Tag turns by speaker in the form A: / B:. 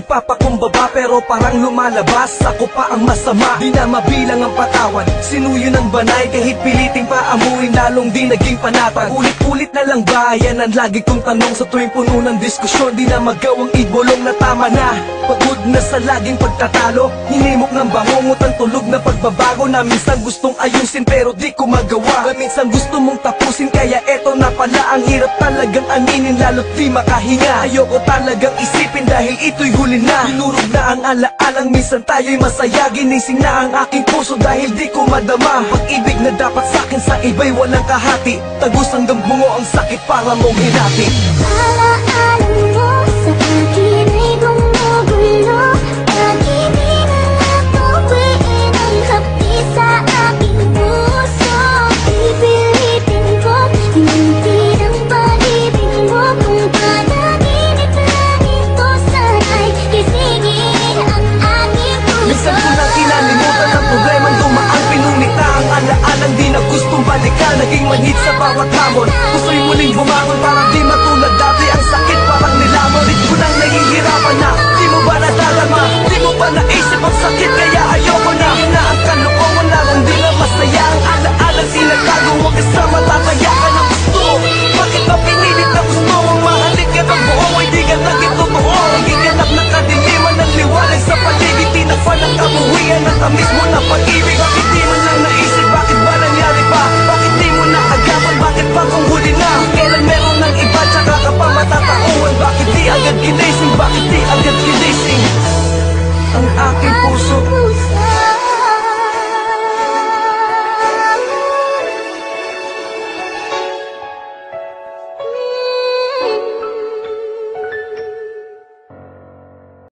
A: Nagpapakumbaba pero parang lumalabas, ako pa ang masama, di na mabilang ang patawan. Sinuyo ng banay kahit piliting paamuin, lalong di naging panatag. Ulit-ulit na lang ba, yan ang lagi kong tanong sa tuwing puno ng diskusyon. Di na magawang ibulong na tama na, pagod na sa laging pagtatalo. Hinimok ng bangungot ang tulog na pagbabago na minsan gustong ayusin pero di ko magawa. Minsan gusto mong tapusin kaya eto na pala, ang hirap talagang aminin lalo't di makahinga. Ayoko talagang isipin dahil ito'y huli na. Dinurog na ang alaalang minsan tayo'y masaya. Ginising na ang aking puso dahil di ko madama. Pag-ibig na dapat sa'kin sa iba'y walang kahati. Tagos hanggang bungo ang sakit para mong hinati.
B: Alaalang mo sa akin ay gumugulo. Pag-ibig ang tuwiin ang hapdi sa aking puso. Pipilitin ko, hinunti ang pag-ibig mo. Kung panaginip lang ito, sana'y gisingin ang aking puso.
A: Minsan ko nang kinalimutan ang problemang dumaan, pinunita ang alaalang di na gustong balikan. Naging manhid sa bawat hamon, gusto'y muling bumangon para di matulad dati. Ang sakit parang nilamon, rit ko nang nahihirapan na. Di mo ba nadarama, di mo ba naisip ang sakit kaya ayoko na. Yun na ang kalokohan, larong di na masaya. Ang alaalang sinatago, huwag kasama tataya ka ng gusto. Bakit ba pinilit na gusto mong mahalin ka ng buo? Ay di ka naging totoo, naging ganap na kadiliman ng liwanag sa paligid. Tinakpan ng kabuhian at tamis mo na pag